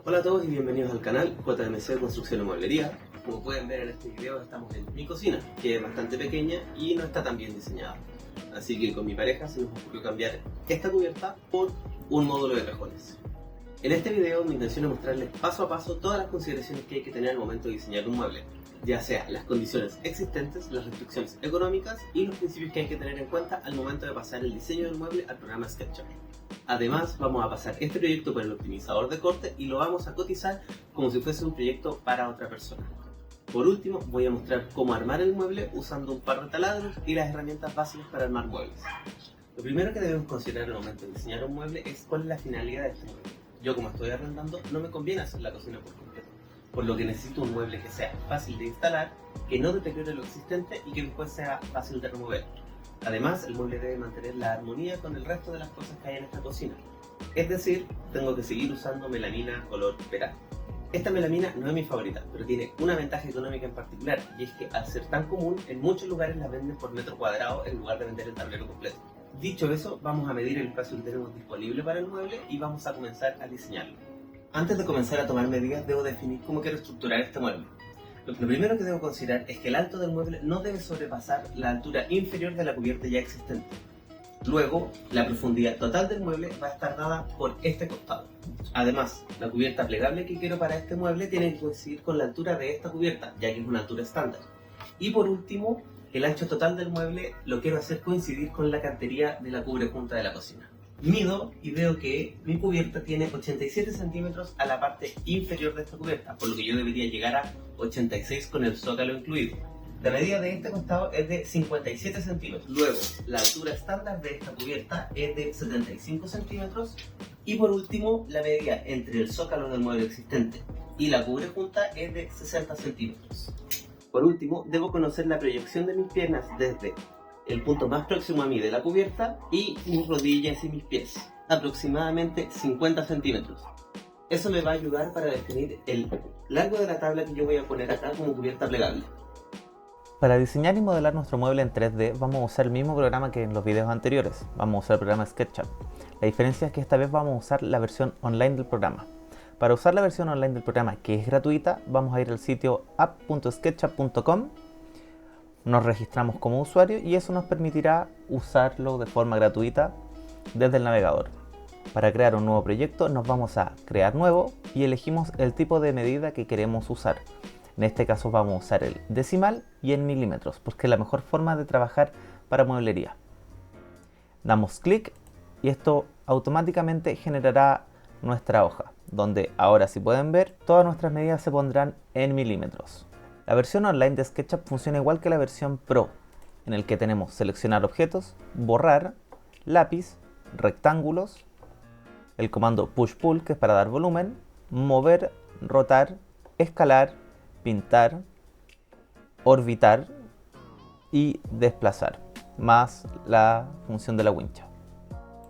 Hola a todos y bienvenidos al canal JMC Construcción y Mueblería. Como pueden ver en este video estamos en mi cocina, que es bastante pequeña y no está tan bien diseñada. Así que con mi pareja se nos ocurrió cambiar esta cubierta por un módulo de cajones. En este video mi intención es mostrarles paso a paso todas las consideraciones que hay que tener al momento de diseñar un mueble, ya sea las condiciones existentes, las restricciones económicas y los principios que hay que tener en cuenta al momento de pasar el diseño del mueble al programa SketchUp. Además, vamos a pasar este proyecto por el optimizador de corte y lo vamos a cotizar como si fuese un proyecto para otra persona. Por último, voy a mostrar cómo armar el mueble usando un par de taladros y las herramientas básicas para armar muebles. Lo primero que debemos considerar al momento de diseñar un mueble es cuál es la finalidad de este mueble. Yo, como estoy arrendando, no me conviene hacer la cocina por completo, por lo que necesito un mueble que sea fácil de instalar, que no deteriore lo existente y que después sea fácil de remover. Además, el mueble debe mantener la armonía con el resto de las cosas que hay en esta cocina. Es decir, tengo que seguir usando melamina color verano. Esta melamina no es mi favorita, pero tiene una ventaja económica en particular, y es que al ser tan común, en muchos lugares la venden por metro cuadrado en lugar de vender el tablero completo. Dicho eso, vamos a medir el espacio que tenemos disponible para el mueble y vamos a comenzar a diseñarlo. Antes de comenzar a tomar medidas, debo definir cómo quiero estructurar este mueble. Lo primero que debo considerar es que el alto del mueble no debe sobrepasar la altura inferior de la cubierta ya existente. Luego, la profundidad total del mueble va a estar dada por este costado. Además, la cubierta plegable que quiero para este mueble tiene que coincidir con la altura de esta cubierta, ya que es una altura estándar. Y por último, el ancho total del mueble lo quiero hacer coincidir con la cantería de la cubrejunta de la cocina. Mido y veo que mi cubierta tiene 87 centímetros a la parte inferior de esta cubierta, por lo que yo debería llegar a 86 con el zócalo incluido. La medida de este costado es de 57 centímetros. Luego, la altura estándar de esta cubierta es de 75 centímetros. Y por último, la medida entre el zócalo del mueble existente y la cubrejunta es de 60 centímetros. Por último, debo conocer la proyección de mis piernas desde el punto más próximo a mí de la cubierta y mis rodillas y mis pies, aproximadamente 50 centímetros. Eso me va a ayudar para definir el largo de la tabla que yo voy a poner acá como cubierta plegable. Para diseñar y modelar nuestro mueble en 3D vamos a usar el mismo programa que en los videos anteriores, vamos a usar el programa SketchUp. La diferencia es que esta vez vamos a usar la versión online del programa. Para usar la versión online del programa, que es gratuita, vamos a ir al sitio app.sketchup.com, nos registramos como usuario y eso nos permitirá usarlo de forma gratuita desde el navegador. Para crear un nuevo proyecto nos vamos a crear nuevo y elegimos el tipo de medida que queremos usar. En este caso vamos a usar el decimal y en milímetros, porque es la mejor forma de trabajar para mueblería. Damos clic y esto automáticamente generará nuestra hoja, donde ahora, si pueden ver, todas nuestras medidas se pondrán en milímetros. La versión online de SketchUp funciona igual que la versión Pro, en el que tenemos seleccionar objetos, borrar, lápiz, rectángulos, el comando push-pull, que es para dar volumen, mover, rotar, escalar, pintar, orbitar y desplazar, más la función de la wincha.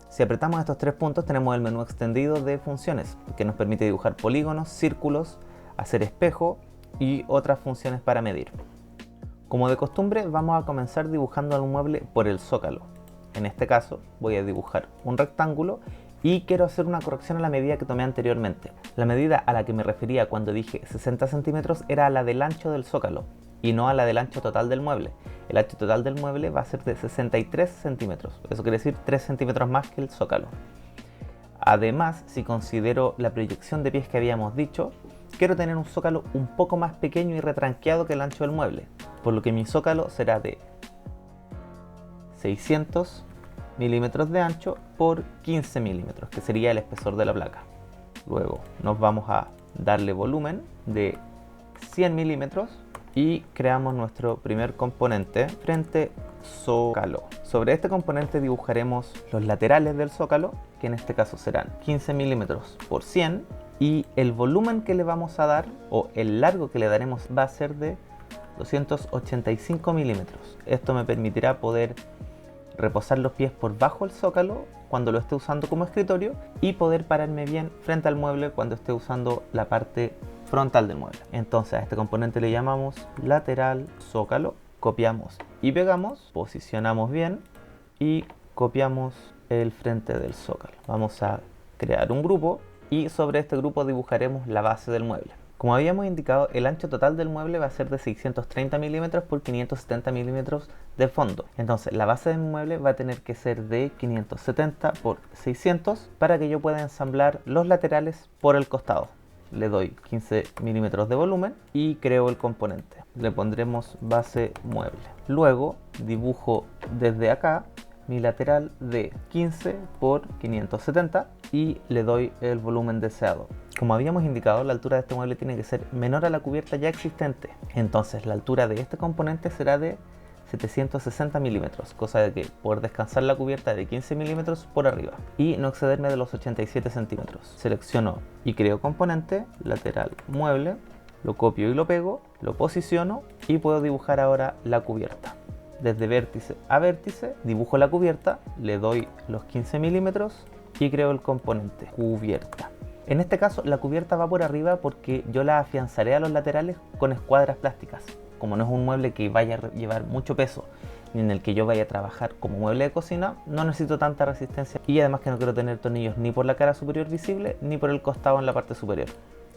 Si apretamos estos tres puntos tenemos el menú extendido de funciones, que nos permite dibujar polígonos, círculos, hacer espejo y otras funciones para medir. Como de costumbre vamos a comenzar dibujando un mueble por el zócalo. En este caso voy a dibujar un rectángulo y quiero hacer una corrección a la medida que tomé anteriormente. La medida a la que me refería cuando dije 60 centímetros era a la del ancho del zócalo y no a la del ancho total del mueble. El ancho total del mueble va a ser de 63 centímetros, eso quiere decir 3 centímetros más que el zócalo. Además, si considero la proyección de pies que habíamos dicho, quiero tener un zócalo un poco más pequeño y retranqueado que el ancho del mueble, por lo que mi zócalo será de 600 milímetros de ancho por 15 milímetros, que sería el espesor de la placa. Luego nos vamos a darle volumen de 100 milímetros y creamos nuestro primer componente, frente zócalo. Sobre este componente dibujaremos los laterales del zócalo, que en este caso serán 15 milímetros por 100, y el volumen que le vamos a dar, o el largo que le daremos, va a ser de 285 milímetros. Esto me permitirá poder reposar los pies por bajo el zócalo cuando lo esté usando como escritorio y poder pararme bien frente al mueble cuando esté usando la parte frontal del mueble. Entonces a este componente le llamamos lateral zócalo, copiamos y pegamos, posicionamos bien y copiamos el frente del zócalo. Vamos a crear un grupo y sobre este grupo dibujaremos la base del mueble. Como habíamos indicado, el ancho total del mueble va a ser de 630 milímetros por 570 milímetros de fondo. Entonces la base del mueble va a tener que ser de 570 por 600 para que yo pueda ensamblar los laterales por el costado. Le doy 15 milímetros de volumen y creo el componente. Le pondremos base mueble. Luego dibujo desde acá mi lateral de 15 por 570 y le doy el volumen deseado. Como habíamos indicado, la altura de este mueble tiene que ser menor a la cubierta ya existente. Entonces la altura de este componente será de 760 milímetros, cosa de que poder descansar la cubierta de 15 milímetros por arriba y no excederme de los 87 centímetros. Selecciono y creo componente, lateral mueble, lo copio y lo pego, lo posiciono y puedo dibujar ahora la cubierta. Desde vértice a vértice dibujo la cubierta, le doy los 15 milímetros y creo el componente cubierta. En este caso la cubierta va por arriba porque yo la afianzaré a los laterales con escuadras plásticas. Como no es un mueble que vaya a llevar mucho peso ni en el que yo vaya a trabajar como mueble de cocina, no necesito tanta resistencia y además que no quiero tener tornillos ni por la cara superior visible ni por el costado en la parte superior.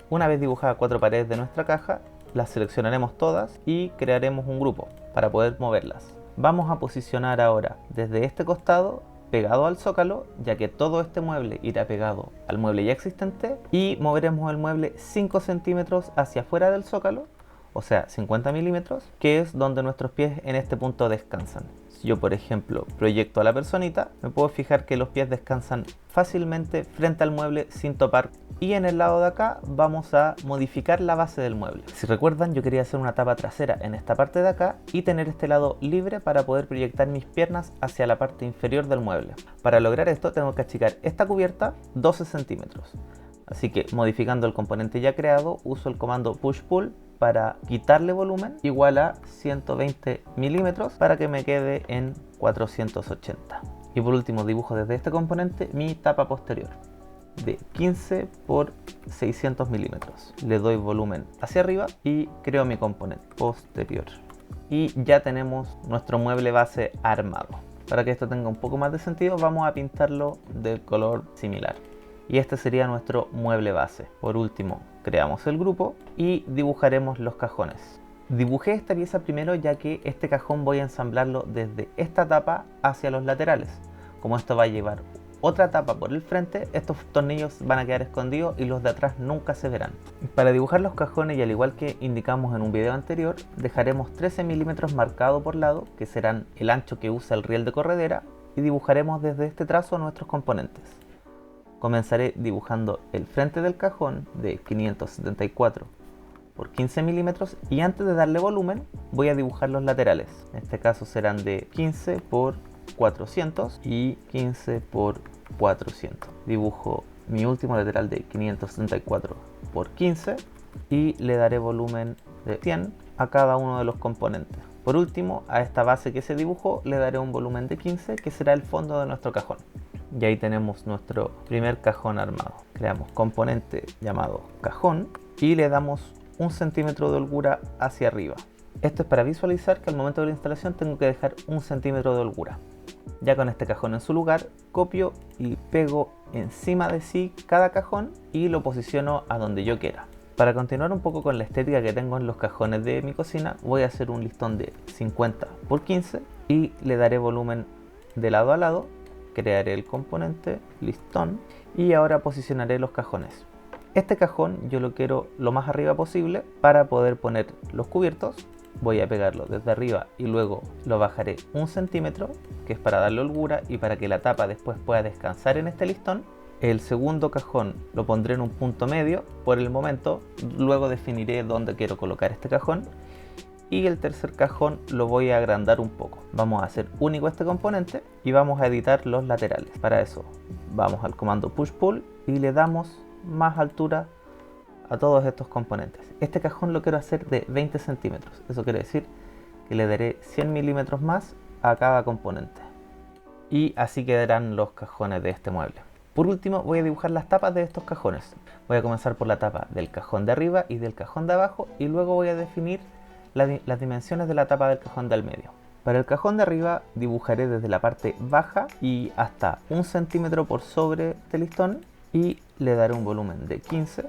Una vez dibujadas 4 paredes de nuestra caja, las seleccionaremos todas y crearemos un grupo para poder moverlas. Vamos a posicionar ahora desde este costado pegado al zócalo, ya que todo este mueble irá pegado al mueble ya existente, y moveremos el mueble 5 centímetros hacia afuera del zócalo, o sea 50 milímetros, que es donde nuestros pies en este punto descansan. Si yo por ejemplo proyecto a la personita, me puedo fijar que los pies descansan fácilmente frente al mueble sin topar. Y en el lado de acá vamos a modificar la base del mueble. Si recuerdan, yo quería hacer una tapa trasera en esta parte de acá y tener este lado libre para poder proyectar mis piernas hacia la parte inferior del mueble. Para lograr esto tengo que achicar esta cubierta 12 centímetros. Así que modificando el componente ya creado, uso el comando push-pull para quitarle volumen igual a 120 milímetros para que me quede en 480. Y por último dibujo desde este componente mi tapa posterior de 15 por 600 milímetros. Le doy volumen hacia arriba y creo mi componente posterior. Y ya tenemos nuestro mueble base armado. Para que esto tenga un poco más de sentido, vamos a pintarlo de color similar. Y este sería nuestro mueble base. Por último, creamos el grupo y dibujaremos los cajones. Dibujé esta pieza primero ya que este cajón voy a ensamblarlo desde esta tapa hacia los laterales. Como esto va a llevar otra tapa por el frente, estos tornillos van a quedar escondidos y los de atrás nunca se verán. Para dibujar los cajones, y al igual que indicamos en un video anterior, dejaremos 13 milímetros marcado por lado, que serán el ancho que usa el riel de corredera, y dibujaremos desde este trazo nuestros componentes. Comenzaré dibujando el frente del cajón de 574 por 15 milímetros y antes de darle volumen voy a dibujar los laterales. En este caso serán de 15 por 400 y 15 por 400. Dibujo mi último lateral de 574 por 15 y le daré volumen de 100 a cada uno de los componentes. Por último, a esta base que se dibujó le daré un volumen de 15 que será el fondo de nuestro cajón. Y ahí tenemos nuestro primer cajón armado. Creamos componente llamado cajón y le damos 1 centímetro de holgura hacia arriba. Esto es para visualizar que al momento de la instalación tengo que dejar 1 centímetro de holgura. Ya con este cajón en su lugar, copio y pego encima de sí cada cajón y lo posiciono a donde yo quiera. Para continuar un poco con la estética que tengo en los cajones de mi cocina, voy a hacer un listón de 50 por 15 y le daré volumen de lado a lado. Crearé el componente, listón, y ahora posicionaré los cajones. Este cajón yo lo quiero lo más arriba posible para poder poner los cubiertos. Voy a pegarlo desde arriba y luego lo bajaré 1 centímetro, que es para darle holgura y para que la tapa después pueda descansar en este listón. El segundo cajón lo pondré en un punto medio por el momento, luego definiré dónde quiero colocar este cajón. Y el tercer cajón lo voy a agrandar un poco. Vamos a hacer único este componente y vamos a editar los laterales. Para eso vamos al comando push pull y le damos más altura a todos estos componentes. Este cajón lo quiero hacer de 20 centímetros. Eso quiere decir que le daré 100 milímetros más a cada componente. Y así quedarán los cajones de este mueble. Por último voy a dibujar las tapas de estos cajones. Voy a comenzar por la tapa del cajón de arriba y del cajón de abajo y luego voy a definir las dimensiones de la tapa del cajón del medio. Para el cajón de arriba dibujaré desde la parte baja y hasta 1 centímetro por sobre este listón y le daré un volumen de 15,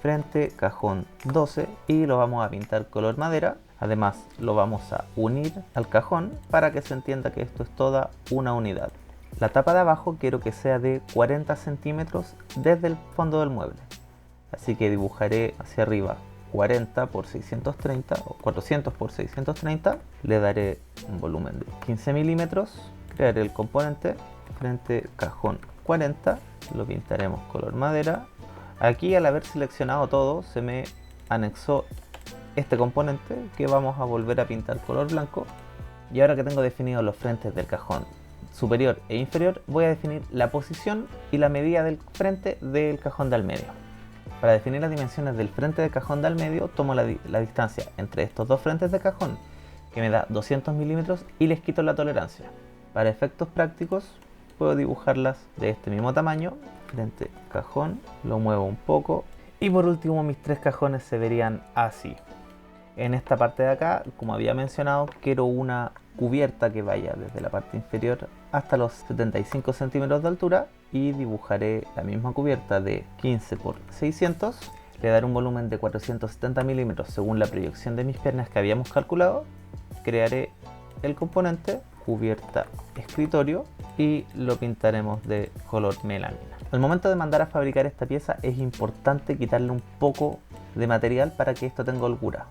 frente, cajón 12 y lo vamos a pintar color madera. Además lo vamos a unir al cajón para que se entienda que esto es toda una unidad. La tapa de abajo quiero que sea de 40 centímetros desde el fondo del mueble. Así que dibujaré hacia arriba 40 por 630 o 400 por 630. Le daré un volumen de 15 milímetros. Crearé el componente, frente, cajón 40. Lo pintaremos color madera. Aquí, al haber seleccionado todo, se me anexó este componente que vamos a volver a pintar color blanco. Y ahora que tengo definidos los frentes del cajón superior e inferior, voy a definir la posición y la medida del frente del cajón del medio. Para definir las dimensiones del frente del cajón del medio, tomo la distancia entre estos dos frentes de cajón, que me da 200 milímetros, y les quito la tolerancia. Para efectos prácticos, puedo dibujarlas de este mismo tamaño. Frente, cajón, lo muevo un poco, y por último mis tres cajones se verían así. En esta parte de acá, como había mencionado, quiero una cubierta que vaya desde la parte inferior hasta los 75 centímetros de altura, y dibujaré la misma cubierta de 15 por 600. Le daré un volumen de 470 milímetros según la proyección de mis piernas que habíamos calculado. Crearé el componente, cubierta escritorio, y lo pintaremos de color melamina. Al momento de mandar a fabricar esta pieza es importante quitarle un poco de material para que esto tenga holgura.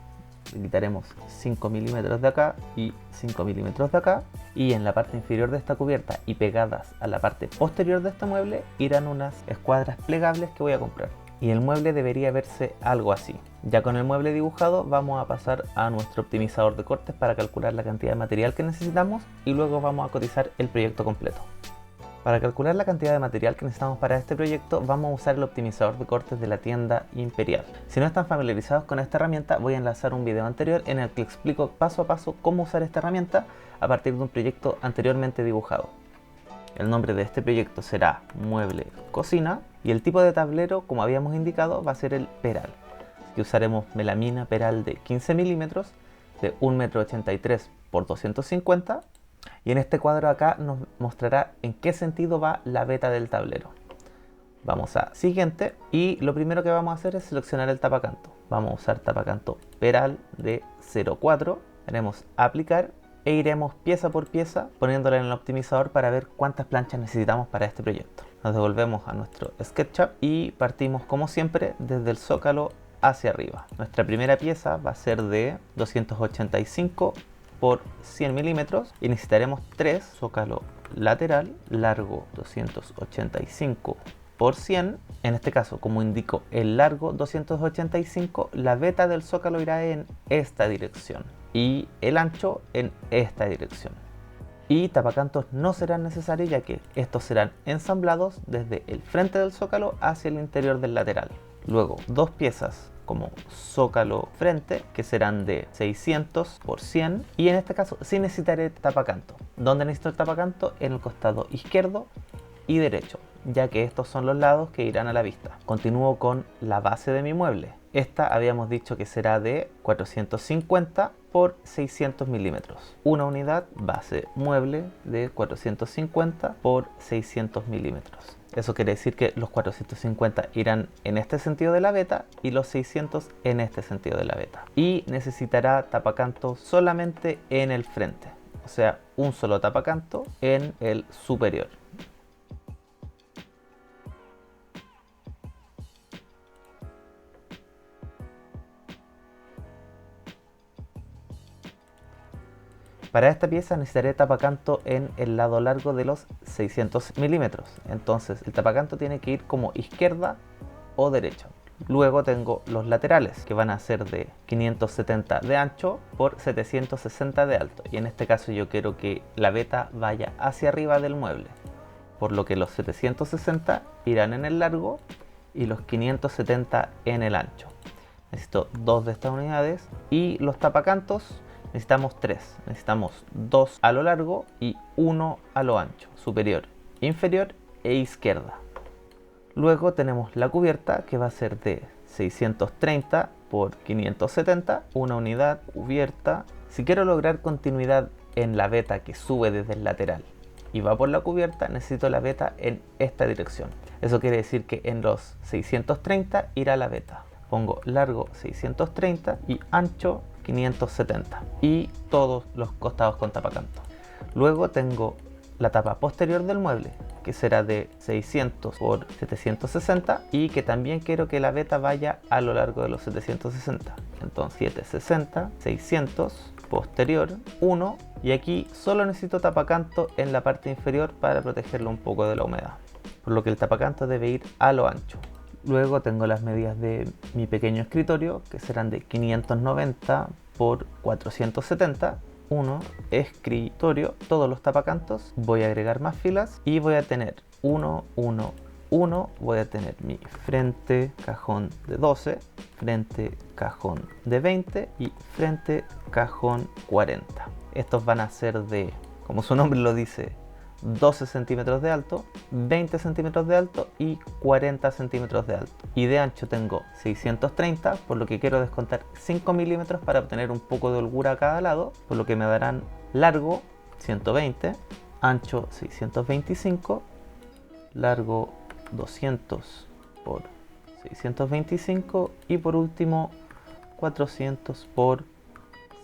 Le quitaremos 5 milímetros de acá y 5 milímetros de acá, y en la parte inferior de esta cubierta y pegadas a la parte posterior de este mueble irán unas escuadras plegables que voy a comprar, y el mueble debería verse algo así. Ya con el mueble dibujado vamos a pasar a nuestro optimizador de cortes para calcular la cantidad de material que necesitamos, y luego vamos a cotizar el proyecto completo. Para calcular la cantidad de material que necesitamos para este proyecto, vamos a usar el optimizador de cortes de la tienda Imperial. Si no están familiarizados con esta herramienta, voy a enlazar un video anterior en el que explico paso a paso cómo usar esta herramienta a partir de un proyecto anteriormente dibujado. El nombre de este proyecto será Mueble Cocina, y el tipo de tablero, como habíamos indicado, va a ser el peral. Así que usaremos melamina peral de 15 milímetros de 1,83 m por 250. Y en este cuadro acá nos mostrará en qué sentido va la veta del tablero. Vamos a siguiente, y lo primero que vamos a hacer es seleccionar el tapacanto. Vamos a usar tapacanto peral de 0,4, haremos aplicar e iremos pieza por pieza poniéndola en el optimizador para ver cuántas planchas necesitamos para este proyecto. Nos devolvemos a nuestro SketchUp y partimos como siempre desde el zócalo hacia arriba. Nuestra primera pieza va a ser de 285 por 100 milímetros y necesitaremos 3 zócalo lateral largo 285 por 100. En este caso, como indico el largo 285, la veta del zócalo irá en esta dirección y el ancho en esta dirección. Y tapacantos no serán necesarios, ya que estos serán ensamblados desde el frente del zócalo hacia el interior del lateral. Luego, dos piezas como zócalo frente, que serán de 600 por 100, y en este caso sí necesitaré tapacanto. ¿Dónde necesito el tapacanto? En el costado izquierdo y derecho, ya que estos son los lados que irán a la vista. Continúo con la base de mi mueble. Esta habíamos dicho que será de 450 por 600 milímetros. Una unidad base mueble de 450 por 600 milímetros. Eso quiere decir que los 450 irán en este sentido de la veta y los 600 en este sentido de la veta. Y necesitará tapacanto solamente en el frente, o sea, un solo tapacanto en el superior. Para esta pieza necesitaré tapacanto en el lado largo de los 600 milímetros. Entonces el tapacanto tiene que ir como izquierda o derecha. Luego tengo los laterales, que van a ser de 570 de ancho por 760 de alto. Y en este caso yo quiero que la veta vaya hacia arriba del mueble, por lo que los 760 irán en el largo y los 570 en el ancho. Necesito dos de estas unidades, y los tapacantos necesitamos 3. Necesitamos 2 a lo largo y 1 a lo ancho, superior, inferior e izquierda. Luego tenemos la cubierta, que va a ser de 630 por 570, una unidad cubierta. Si quiero lograr continuidad en la veta que sube desde el lateral y va por la cubierta, necesito la veta en esta dirección. Eso quiere decir que en los 630 irá la veta. Pongo largo 630 y ancho 570 y todos los costados con tapacanto. Luego tengo la tapa posterior del mueble, que será de 600 por 760 y que también quiero que la veta vaya a lo largo de los 760. Entonces 760, 600, posterior 1 y aquí solo necesito tapacanto en la parte inferior para protegerlo un poco de la humedad, por lo que el tapacanto debe ir a lo ancho. Luego tengo las medidas de mi pequeño escritorio, que serán de 590 por 470. Escritorio, todos los tapacantos, voy a agregar más filas y voy a tener 1, 1, 1, voy a tener mi frente cajón de 12, frente cajón de 20 y frente cajón 40. Estos van a ser de, como su nombre lo dice, 12 centímetros de alto, 20 centímetros de alto y 40 centímetros de alto. Y de ancho tengo 630, por lo que quiero descontar 5 milímetros para obtener un poco de holgura a cada lado, por lo que me darán largo 120, ancho 625, largo 200 por 625 y por último 400 por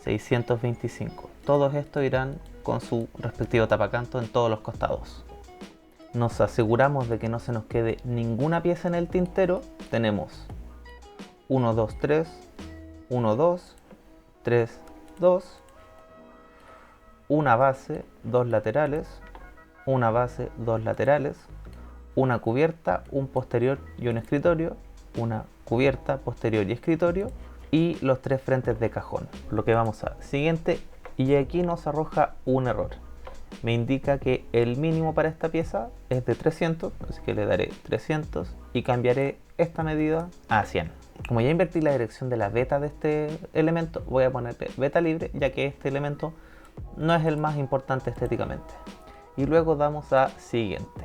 625. Todos estos irán con su respectivo tapacanto en todos los costados. Nos aseguramos de que no se nos quede ninguna pieza en el tintero. Tenemos 1, 2, 3, 1, 2, 3, 2, una base, dos laterales, una base, dos laterales, una cubierta, un posterior y un escritorio, una cubierta, posterior y escritorio y los tres frentes de cajón. Lo que vamos a siguiente. Y aquí nos arroja un error. Me indica que el mínimo para esta pieza es de 300, así que le daré 300 y cambiaré esta medida a 100. Como ya invertí la dirección de la veta de este elemento, voy a ponerle veta libre, ya que este elemento no es el más importante estéticamente. Y luego damos a siguiente.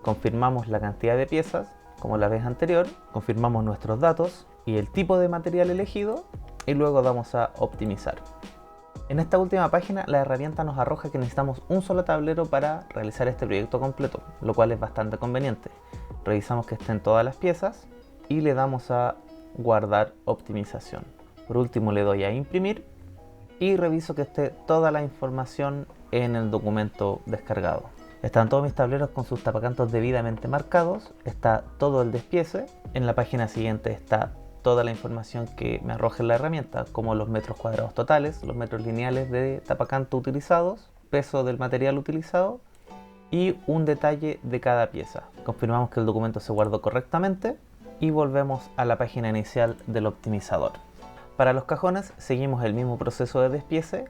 Confirmamos la cantidad de piezas, como la vez anterior, confirmamos nuestros datos y el tipo de material elegido y luego damos a optimizar. En esta última página la herramienta nos arroja que necesitamos un solo tablero para realizar este proyecto completo, lo cual es bastante conveniente. Revisamos que estén todas las piezas y le damos a guardar optimización. Por último le doy a imprimir y reviso que esté toda la información en el documento descargado. Están todos mis tableros con sus tapacantos debidamente marcados, está todo el despiece. En la página siguiente está toda la información que me arroja la herramienta, como los metros cuadrados totales, los metros lineales de tapacanto utilizados, peso del material utilizado y un detalle de cada pieza. Confirmamos que el documento se guardó correctamente y volvemos a la página inicial del optimizador. Para los cajones seguimos el mismo proceso de despiece,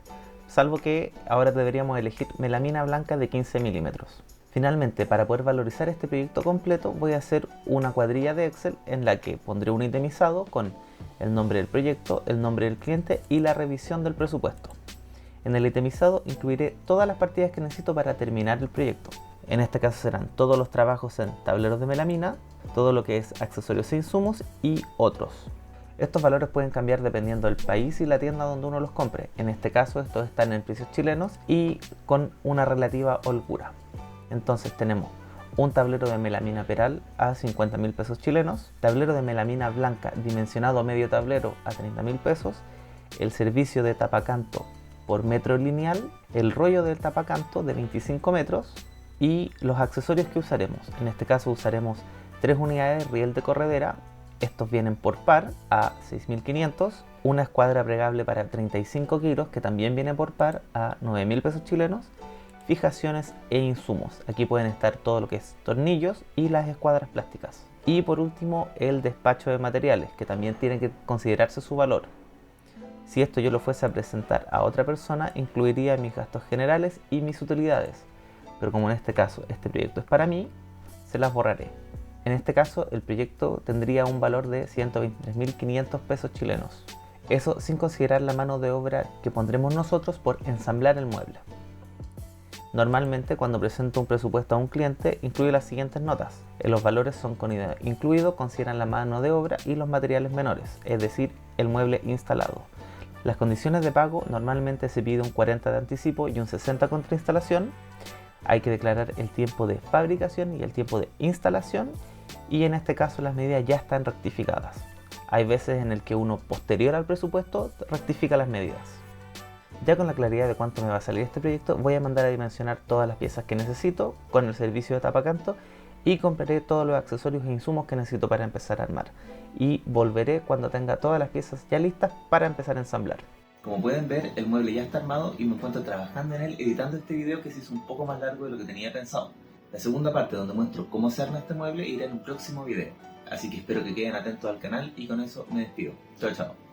salvo que ahora deberíamos elegir melamina blanca de 15 milímetros. Finalmente, para poder valorizar este proyecto completo, voy a hacer una cuadrilla de Excel en la que pondré un itemizado con el nombre del proyecto, el nombre del cliente y la revisión del presupuesto. En el itemizado incluiré todas las partidas que necesito para terminar el proyecto. En este caso serán todos los trabajos en tableros de melamina, todo lo que es accesorios e insumos y otros. Estos valores pueden cambiar dependiendo del país y la tienda donde uno los compre. En este caso estos están en precios chilenos y con una relativa holgura. Entonces tenemos un tablero de melamina peral a 50.000 pesos chilenos, tablero de melamina blanca dimensionado medio tablero a 30.000 pesos, el servicio de tapacanto por metro lineal, el rollo del tapacanto de 25 metros y los accesorios que usaremos. En este caso usaremos 3 unidades de riel de corredera, estos vienen por par a 6.500, una escuadra plegable para 35 kilos que también viene por par a 9.000 pesos chilenos, fijaciones e insumos. Aquí pueden estar todo lo que es tornillos y las escuadras plásticas. Y por último el despacho de materiales, que también tiene que considerarse su valor. Si esto yo lo fuese a presentar a otra persona, incluiría mis gastos generales y mis utilidades. Pero como en este caso este proyecto es para mí, se las borraré. En este caso el proyecto tendría un valor de 123.500 pesos chilenos. Eso sin considerar la mano de obra que pondremos nosotros por ensamblar el mueble. Normalmente cuando presento un presupuesto a un cliente incluye las siguientes notas. Los valores son con IVA incluido, consideran la mano de obra y los materiales menores, es decir, el mueble instalado. Las condiciones de pago normalmente se pide un 40 de anticipo y un 60 contra instalación. Hay que declarar el tiempo de fabricación y el tiempo de instalación, y en este caso las medidas ya están rectificadas. Hay veces en el que uno posterior al presupuesto rectifica las medidas. Ya con la claridad de cuánto me va a salir este proyecto, voy a mandar a dimensionar todas las piezas que necesito con el servicio de Tapacanto y compraré todos los accesorios e insumos que necesito para empezar a armar. Y volveré cuando tenga todas las piezas ya listas para empezar a ensamblar. Como pueden ver, el mueble ya está armado y me encuentro trabajando en él editando este video que se hizo un poco más largo de lo que tenía pensado. La segunda parte donde muestro cómo se arma este mueble irá en un próximo video. Así que espero que queden atentos al canal y con eso me despido. Chao, chao.